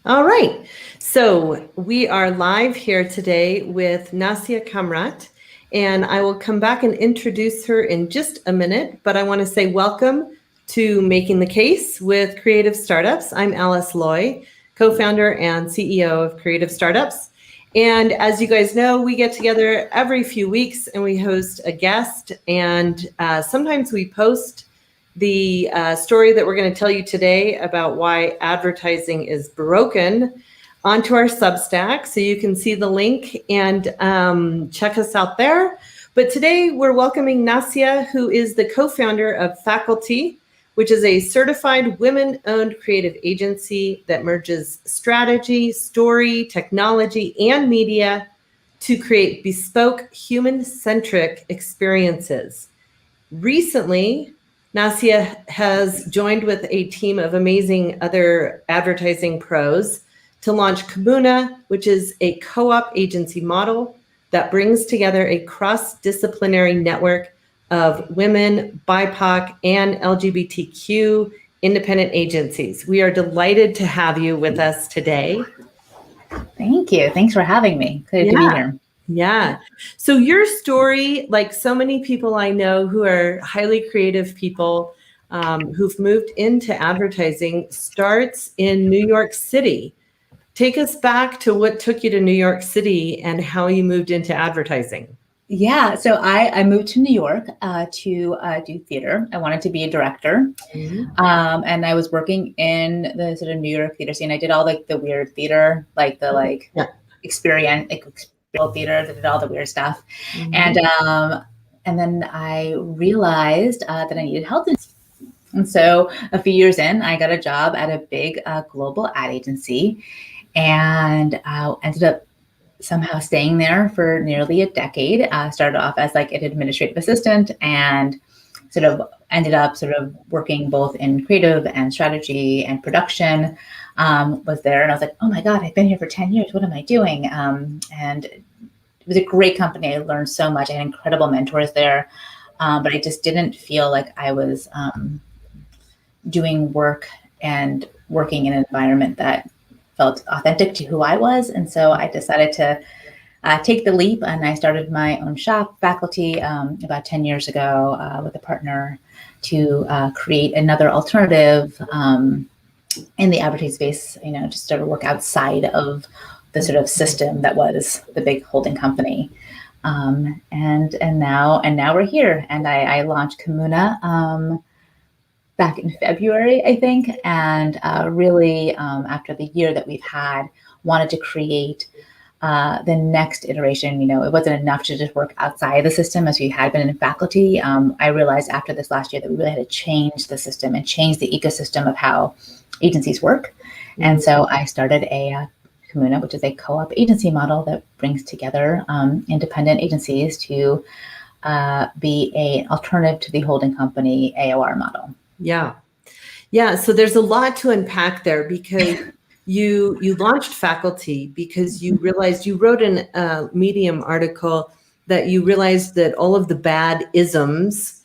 All right. So we are live here today with Nasya Kamrat, and I will come back and introduce her in just a minute. But I want to say welcome to Making the Case with Creative Startups. I'm Alice Loy, co-founder and CEO of Creative Startups. And as you guys know, we get together every few weeks and we host a guest, and sometimes we post the story that we're going to tell you today about why advertising is broken onto our Substack. So you can see the link and check us out there. But today we're welcoming Nasya, who is the co-founder of Faculty, which is a certified women-owned creative agency that merges strategy, story, technology, and media to create bespoke, human-centric experiences. Recently, Nasya has joined with a team of amazing other advertising pros to launch Kamuna, which is a co-op agency model that brings together a cross-disciplinary network of women, BIPOC, and LGBTQ independent agencies. We are delighted to have you with us today. Thank you. Thanks for having me. Good to be here. Yeah. So your story, like so many people I know who are highly creative people who've moved into advertising, starts in New York City. Take us back to what took you to New York City and how you moved into advertising. Yeah. So I moved to New York to do theater. I wanted to be a director. And I was working in the sort of New York theater scene. I did all like the weird theater, like the experiential theater that did all the weird stuff. And then I realized that I needed help. And so a few years in, I got a job at a big global ad agency and ended up somehow staying there for nearly a decade. Started off as like an administrative assistant and sort of ended up sort of working both in creative and strategy and production. Was there and I was like, oh my God, I've been here for 10 years. What am I doing? And it was a great company. I learned so much. I had incredible mentors there. But I just didn't feel like I was doing work and working in an environment that felt authentic to who I was. And so I decided to take the leap, and I started my own shop, Faculty, about 10 years ago with a partner to create another alternative in the advertising space, just sort of work outside of the sort of system that was the big holding company. And now we're here, and I launched Kamuna back in February, I think, and really after the year that we've had, wanted to create the next iteration. It wasn't enough to just work outside the system as we had been in Faculty. I realized after this last year that we really had to change the system and change the ecosystem of how agencies work. And so I started a Kamuna, which is a co-op agency model that brings together independent agencies to be an alternative to the holding company AOR model. Yeah. So there's a lot to unpack there because you launched Faculty because you realized, you wrote in a Medium article that you realized that all of the bad isms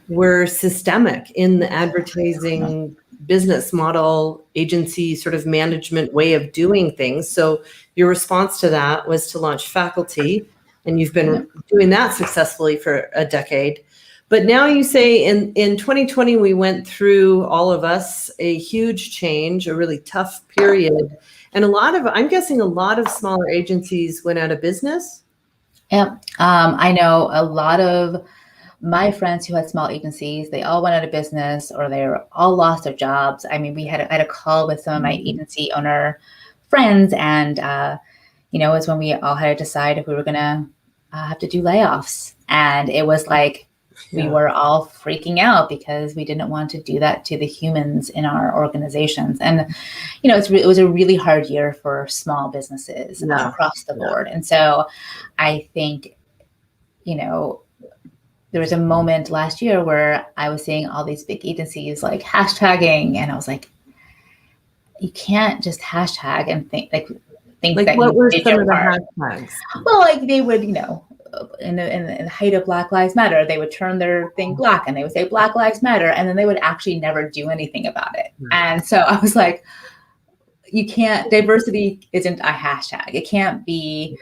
were systemic in the advertising business model, agency sort of management way of doing things. So your response to that was to launch Faculty, and you've been doing that successfully for a decade. But now you say in 2020, we went through, all of us, a huge change, a really tough period. And I'm guessing a lot of smaller agencies went out of business. Yeah. I know a lot of my friends who had small agencies, they all went out of business or they all lost their jobs. I mean, I had a call with some of my agency owner friends, and, it was when we all had to decide if we were going to have to do layoffs. And it was like, we were all freaking out because we didn't want to do that to the humans in our organizations. And, it was a really hard year for small businesses across the board. And so I think, there was a moment last year where I was seeing all these big agencies like hashtagging, and I was like, you can't just hashtag and think that what were some of the hashtags? Well, like they would, in the height of Black Lives Matter, they would turn their thing black and they would say Black Lives Matter, and then they would actually never do anything about it. And so I was like, you can't, diversity isn't a hashtag. It can't be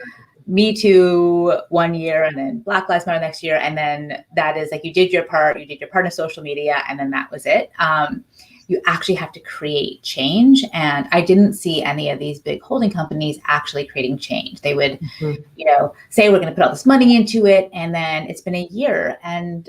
Me Too one year and then Black Lives Matter next year. And then that is like, you did your part in social media, and then that was it. You actually have to create change. And I didn't see any of these big holding companies actually creating change. They would, say, we're going to put all this money into it. And then it's been a year and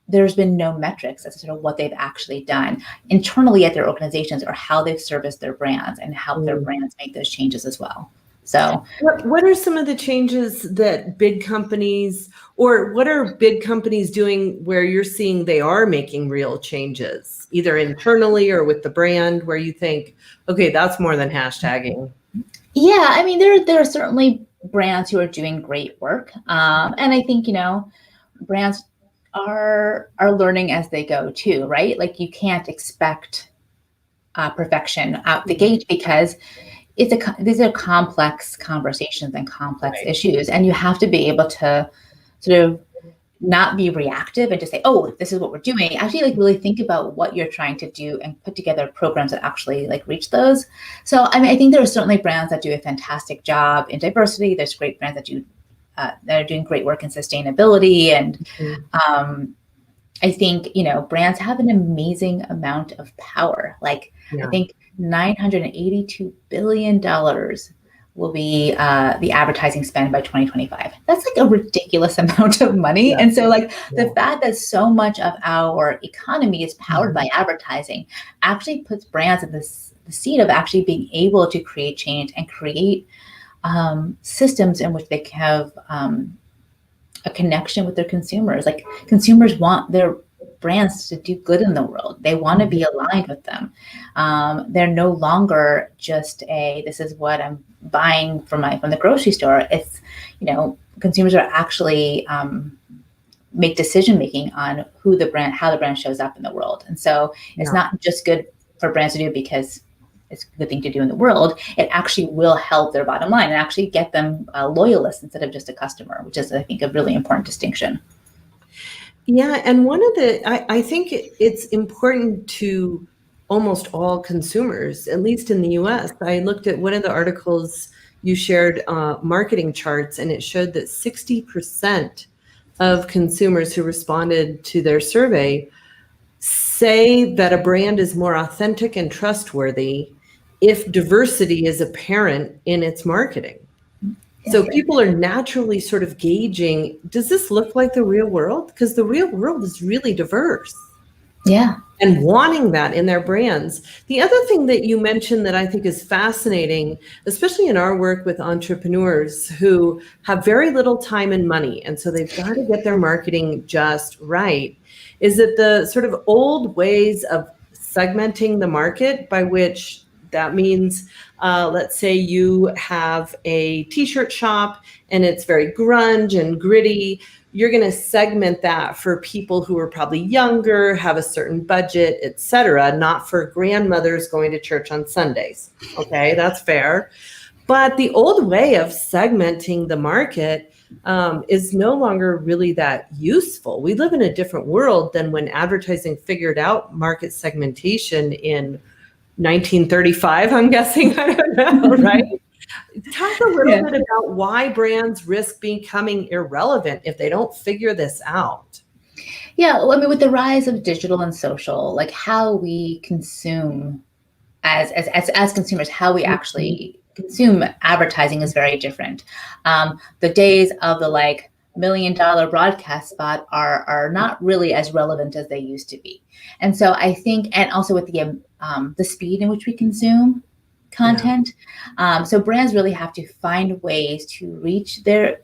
there's been no metrics as to sort of what they've actually done internally at their organizations, or how they've serviced their brands and helped their brands make those changes as well. So what are some of the changes that big companies, or what are big companies doing where you're seeing they are making real changes, either internally or with the brand, where you think, okay, that's more than hashtagging? Yeah, I mean, there are certainly brands who are doing great work. And I think, brands are learning as they go too, right? Like, you can't expect perfection out the gate, because these are complex conversations and complex issues, and you have to be able to sort of not be reactive and just say, oh, this is what we're doing. Actually, like, really think about what you're trying to do and put together programs that actually like reach those. So I mean, I think there are certainly brands that do a fantastic job in diversity. There's great brands that are doing great work in sustainability, and I think brands have an amazing amount of power. Like, I think $982 billion will be the advertising spend by 2025. That's like a ridiculous amount of money. Yeah. And so the fact that so much of our economy is powered by advertising actually puts brands in the seat of actually being able to create change and create systems in which they can have a connection with their consumers. Like, consumers want their brands to do good in the world. They want to be aligned with them. They're no longer just this is what I'm buying from the grocery store. It's, consumers are actually make decision making on how the brand shows up in the world. And so it's not just good for brands to do because it's a good thing to do in the world. It actually will help their bottom line and actually get them loyalists instead of just a customer, which is, I think, a really important distinction. Yeah, and I think it's important to almost all consumers, at least in the US. I looked at one of the articles you shared, marketing charts, and it showed that 60% of consumers who responded to their survey say that a brand is more authentic and trustworthy if diversity is apparent in its marketing. So people are naturally sort of gauging, does this look like the real world? Because the real world is really diverse. Yeah. And wanting that in their brands. The other thing that you mentioned that I think is fascinating, especially in our work with entrepreneurs who have very little time and money, and so they've got to get their marketing just right, is that the sort of old ways of segmenting the market, by which that means, let's say you have a t-shirt shop and it's very grunge and gritty. You're going to segment that for people who are probably younger, have a certain budget, etc., not for grandmothers going to church on Sundays. Okay, that's fair. But the old way of segmenting the market is no longer really that useful. We live in a different world than when advertising figured out market segmentation in 1935, I'm guessing. I don't know, right? Talk a little bit about why brands risk becoming irrelevant if they don't figure this out. Yeah, well, I mean, with the rise of digital and social, like how we consume as consumers, how we actually consume advertising is very different. The days of the $1 million broadcast spot are not really as relevant as they used to be. And so I think, and also with the speed in which we consume content. So brands really have to find ways to reach their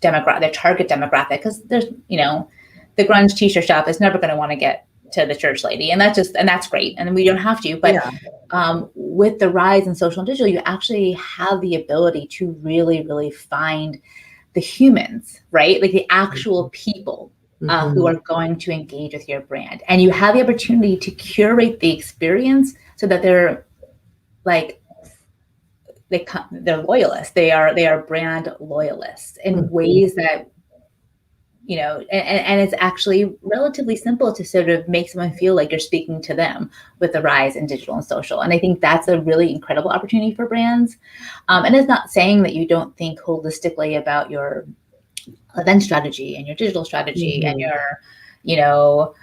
target demographic, because there's, the grunge t-shirt shop is never going to want to get to the church lady. And that's great. And we don't have to, but with the rise in social and digital, you actually have the ability to really, really find the humans, right? Like the actual people who are going to engage with your brand. And you have the opportunity to curate the experience so that they're loyalists. They are brand loyalists in ways that and it's actually relatively simple to sort of make someone feel like you're speaking to them with the rise in digital and social. And I think that's a really incredible opportunity for brands. And it's not saying that you don't think holistically about your event strategy and your digital strategy and your,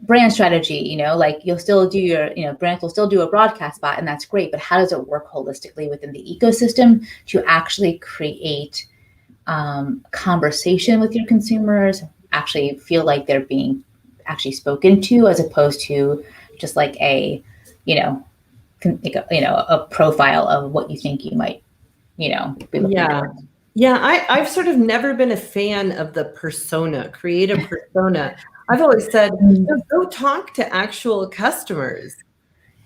brand strategy, like you'll still do your, brands will still do a broadcast spot, and that's great. But how does it work holistically within the ecosystem to actually create conversation with your consumers, actually feel like they're being actually spoken to, as opposed to just like a profile of what you think you might, be looking for. Yeah, I've sort of never been a fan of the persona, create a persona. I've always said, go talk to actual customers.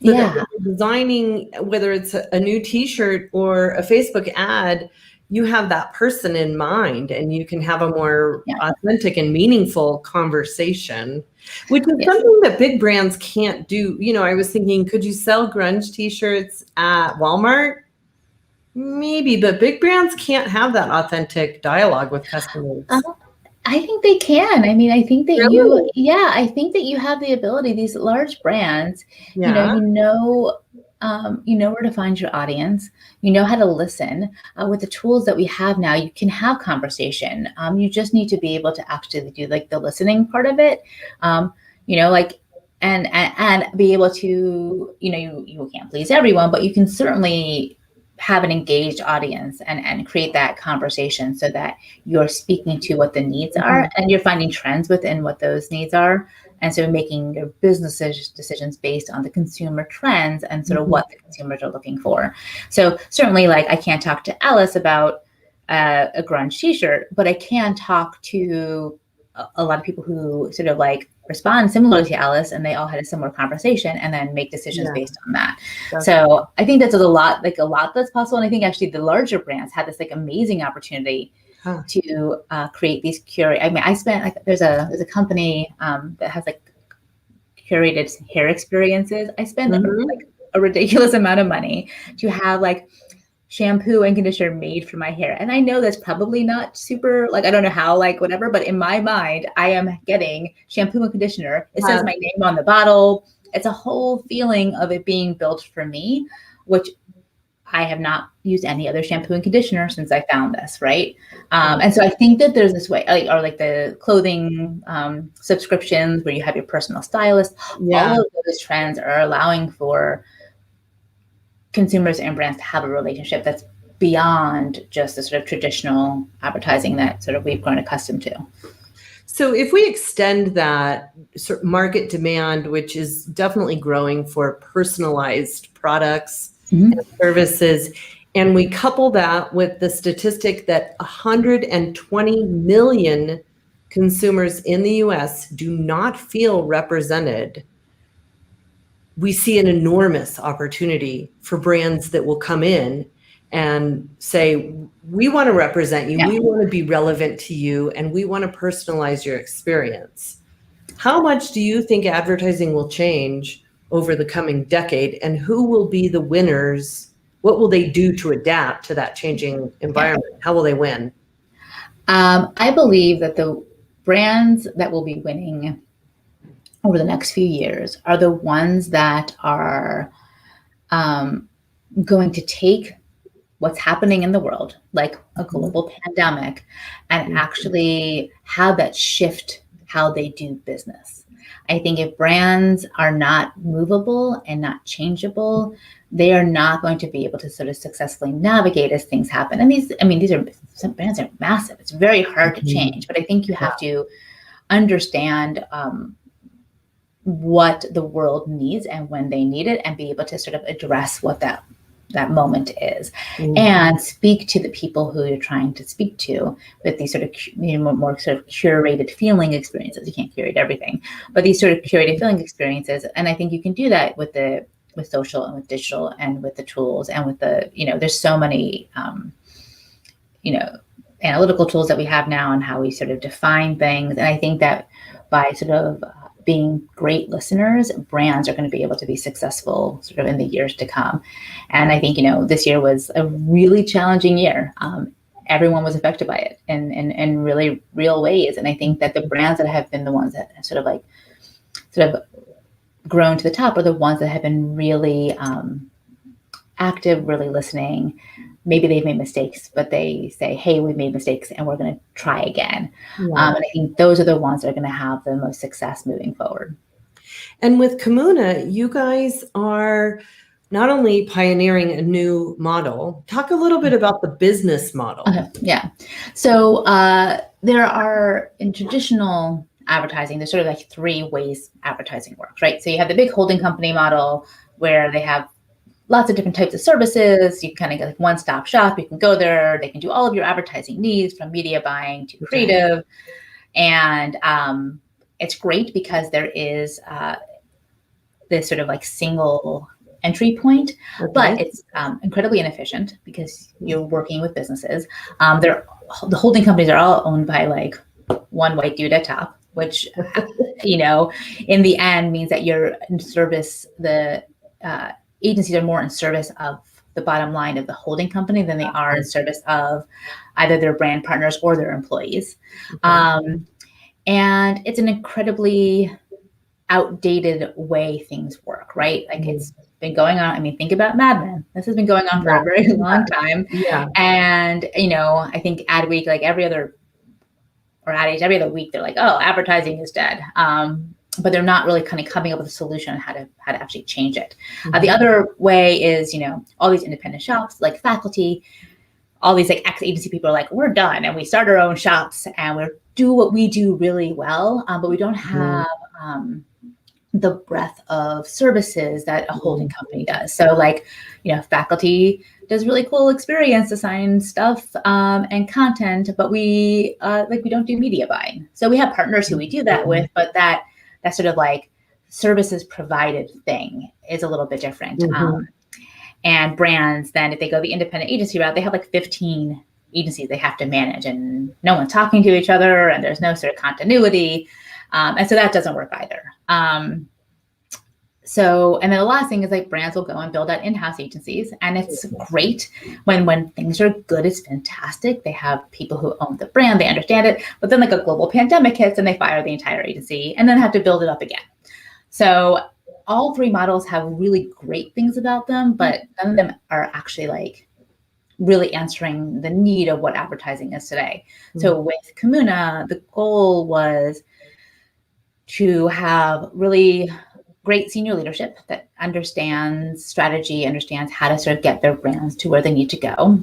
So that when you're designing, whether it's a new T-shirt or a Facebook ad, you have that person in mind, and you can have a more authentic and meaningful conversation, which is something that big brands can't do. I was thinking, could you sell grunge T-shirts at Walmart? Maybe, but big brands can't have that authentic dialogue with customers. I think they can. I mean, I think that Really? I think that you have the ability, these large brands, you know where to find your audience, you know how to listen. With the tools that we have now, you can have conversation. You just need to be able to actually do like the listening part of it, and be able to, you can't please everyone, but you can certainly have an engaged audience and create that conversation so that you're speaking to what the needs are, and you're finding trends within what those needs are. And so making your business decisions based on the consumer trends and sort of what the consumers are looking for. So certainly, like, I can't talk to Alice about a grunge T-shirt, but I can talk to a lot of people who sort of like respond similarly to Alice, and they all had a similar conversation, and then make decisions based on that. So I think that's a lot that's possible. And I think actually the larger brands had this like amazing opportunity to create these curate. I mean, I spent there's a company that has like curated hair experiences. I spent like a ridiculous amount of money to have like shampoo and conditioner made for my hair. And I know that's probably not super, like, I don't know how, like, whatever, but in my mind, I am getting shampoo and conditioner. It says my name on the bottle. It's a whole feeling of it being built for me, which I have not used any other shampoo and conditioner since I found this, right? And so I think that there's this way, or like the clothing subscriptions where you have your personal stylist. All of those trends are allowing for consumers and brands to have a relationship that's beyond just the sort of traditional advertising that sort of we've grown accustomed to. So if we extend that sort of market demand, which is definitely growing for personalized products and services, and we couple that with the statistic that 120 million consumers in the US do not feel represented, we see an enormous opportunity for brands that will come in and say, we want to represent you, we want to be relevant to you, and we want to personalize your experience. How much do you think advertising will change over the coming decade, and who will be the winners? What will they do to adapt to that changing environment? How will they win? I believe that the brands that will be winning over the next few years are the ones that are going to take what's happening in the world, like a global pandemic, and actually have that shift how they do business. I think if brands are not movable and not changeable, they are not going to be able to sort of successfully navigate as things happen. And some brands are massive. It's very hard to change, but I think you have to understand what the world needs and when they need it, and be able to sort of address what that moment is, and speak to the people who you're trying to speak to with these sort of more sort of curated feeling experiences. You can't curate everything, but these sort of curated feeling experiences. And I think you can do that with social and with digital and with the tools and with the, there's so many, analytical tools that we have now and how we sort of define things. And I think that by sort of being great listeners, brands are going to be able to be successful sort of in the years to come. And I think, this year was a really challenging year. everyone was affected by it in really real ways. And I think that the brands that have been the ones that have sort of grown to the top are the ones that have been really active, really listening. Maybe they've made mistakes, but they say, hey, we've made mistakes and we're going to try again. Yeah. And I think those are the ones that are going to have the most success moving forward. And with Kamuna, you guys are not only pioneering a new model, talk a little bit about the business model. Okay. Yeah. So there are, in traditional advertising, there's sort of like three ways advertising works, right? So you have the big holding company model where they have lots of different types of services. You kind of get like one-stop shop. You can go there. They can do all of your advertising needs, from media buying to creative. And it's great because there is this sort of like single entry point, but it's incredibly inefficient because you're working with businesses. The holding companies are all owned by like one white dude at top, which, you know, in the end means that you're in service, the agencies are more in service of the bottom line of the holding company than they are in service of either their brand partners or their employees. And it's an incredibly outdated way things work, right? Like it's been going on. I mean, think about Mad Men. This has been going on for a very long time. Yeah. And, you know, I think Ad Week, like every other week, they're like, oh, advertising is dead. But they're not really kind of coming up with a solution on how to actually change it. The other way is, you know, all these independent shops like Faculty, all these like ex-agency people are like, we're done and we start our own shops and we do what we do really well, but we don't have the breadth of services that a holding company does. So like, you know, Faculty does really cool experience design stuff and content, but we don't do media buying. So we have partners who we do that with, but that sort of like services provided thing is a little bit different. And brands, then if they go the independent agency route, they have like 15 agencies they have to manage and no one's talking to each other and there's no sort of continuity. And so that doesn't work either. So, and then the last thing is like brands will go and build out in-house agencies, and it's great when things are good. It's fantastic. They have people who own the brand, they understand it, but then like a global pandemic hits and they fire the entire agency and then have to build it up again. So all three models have really great things about them, but none of them are actually like really answering the need of what advertising is today. So with Kamuna, the goal was to have really great senior leadership that understands strategy, understands how to sort of get their brands to where they need to go,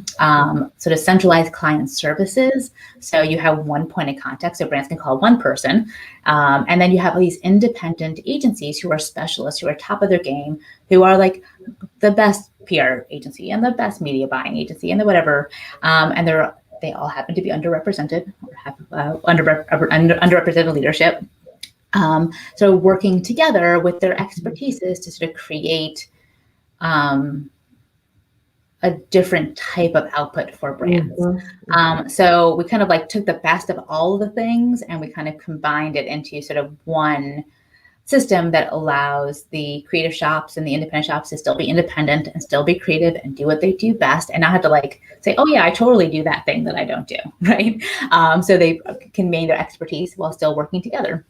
sort of centralized client services. So you have one point of contact, so brands can call one person. And then you have all these independent agencies who are specialists, who are top of their game, who are like the best PR agency and the best media buying agency and the whatever. And they all happen to be underrepresented or have underrepresented leadership. So working together with their expertises to sort of create a different type of output for brands. So we kind of like took the best of all of the things and we kind of combined it into sort of one system that allows the creative shops and the independent shops to still be independent and still be creative and do what they do best and not have to like say, oh yeah, I totally do that thing that I don't do, right? So they can maintain their expertise while still working together.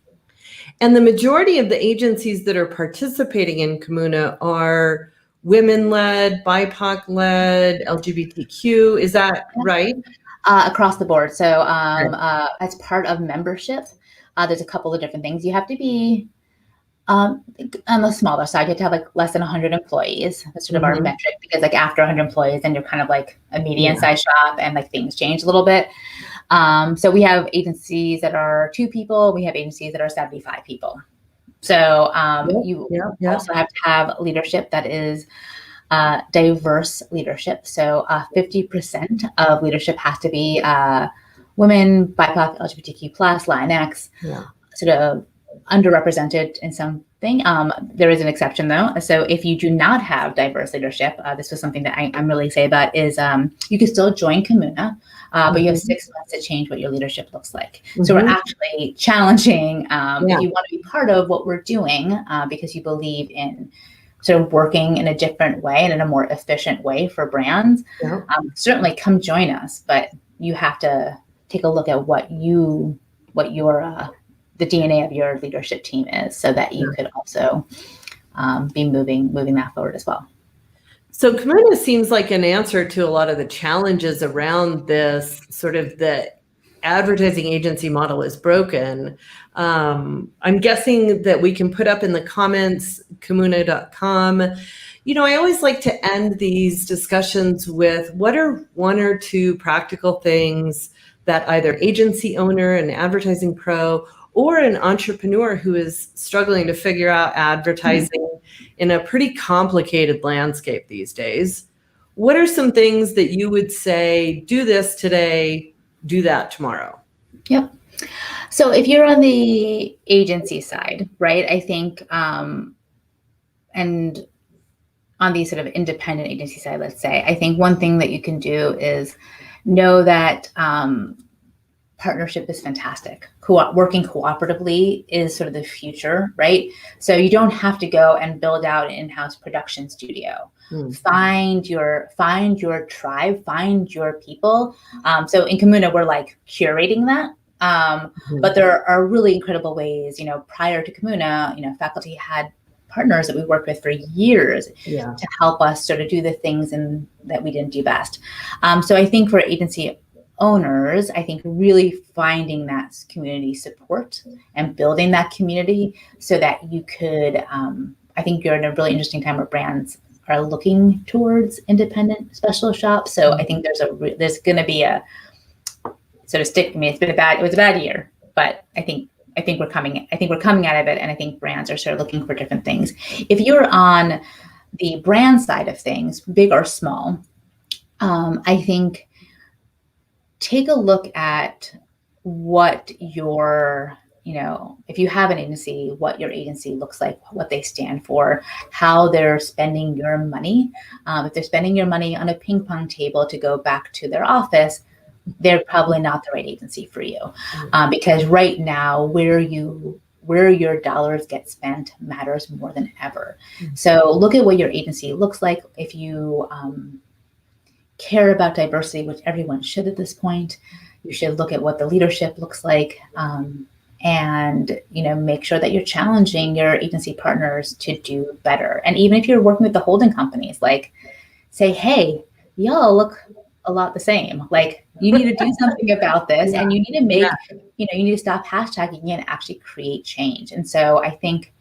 And the majority of the agencies that are participating in Kamuna are women-led, BIPOC-led, LGBTQ. Is that right? Across the board. So as part of membership, there's a couple of different things. You have to be on the smaller side. You have to have like less than 100 employees. That's sort of our metric, because like after 100 employees, then you're kind of like a medium-sized shop and like things change a little bit. So we have agencies that are 2 people. We have agencies that are 75 people. So you also have to have leadership that is diverse leadership. So 50% of leadership has to be women, BIPOC, LGBTQ+, Latinx, sort of underrepresented in something. There is an exception though. So if you do not have diverse leadership, this was something that I'm really excited about, is you can still join Kamuna, but you have 6 months to change what your leadership looks like. So we're actually challenging if you want to be part of what we're doing because you believe in sort of working in a different way and in a more efficient way for brands, certainly come join us. But you have to take a look at what your the DNA of your leadership team is, so that you could also be moving that forward as well. So Kamuna seems like an answer to a lot of the challenges around this, sort of the advertising agency model is broken. I'm guessing that we can put up in the comments, kamuna.com. I always like to end these discussions with what are one or two practical things that either agency owner, an advertising pro, or an entrepreneur who is struggling to figure out advertising in a pretty complicated landscape these days. What are some things that you would say, do this today, do that tomorrow? Yep. So if you're on the agency side, right, I think, and on the sort of independent agency side, let's say, I think one thing that you can do is know that partnership is fantastic. Working cooperatively is sort of the future, right? So you don't have to go and build out an in-house production studio. Find your tribe, find your people. So in Kamuna, we're like curating that. But there are really incredible ways, prior to Kamuna, faculty had partners that we worked with for years to help us sort of do the things that we didn't do best. So I think for agency owners, I think really finding that community support and building that community so that you could, I think you're in a really interesting time where brands are looking towards independent specialist shops. So I think there's going to be a sort of stick. I mean, it was a bad year, but I think we're coming out of it. And I think brands are sort of looking for different things. If you're on the brand side of things, big or small, I think take a look at what your, if you have an agency, what your agency looks like, what they stand for, how they're spending your money. If they're spending your money on a ping pong table to go back to their office, they're probably not the right agency for you. Because right now, where your dollars get spent matters more than ever. So look at what your agency looks like. If you care about diversity, which everyone should at this point, you should look at what the leadership looks like, and make sure that you're challenging your agency partners to do better. And even if you're working with the holding companies, like say, hey, y'all look a lot the same. Like you need to do something about this, and you need to make, you need to stop hashtagging and actually create change. And so I think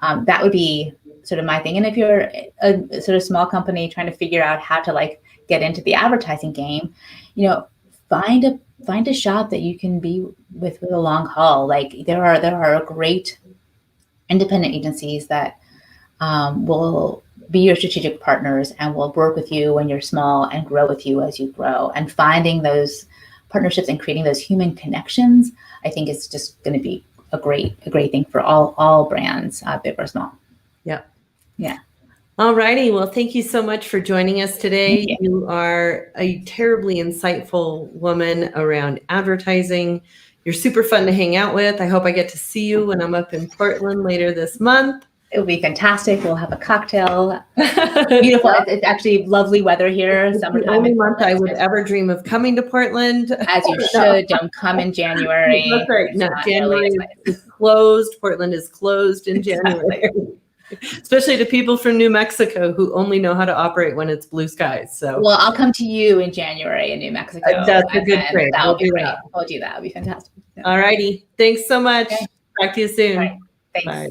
that would be sort of my thing. And if you're a sort of small company trying to figure out how to get into the advertising game, find a shop that you can be with the long haul. Like there are great independent agencies that will be your strategic partners and will work with you when you're small and grow with you as you grow. And finding those partnerships and creating those human connections, I think is just going to be a great thing for all brands, big or small. Yep. Yeah. All righty. Well, thank you so much for joining us today. You are a terribly insightful woman around advertising. You're super fun to hang out with. I hope I get to see you when I'm up in Portland later this month. It'll be fantastic. We'll have a cocktail. Beautiful. It's actually lovely weather here. Summertime. The only month I would ever dream of coming to Portland. As you should. Don't come in January. That's right. No, January is closed. Portland is closed in January. Especially to people from New Mexico who only know how to operate when it's blue skies. So, well, I'll come to you in January in New Mexico. That's a good trade. That would be great. We'll do that. It'll be fantastic. All righty. Thanks so much. Okay. Talk to you soon. Right. Thanks. Bye.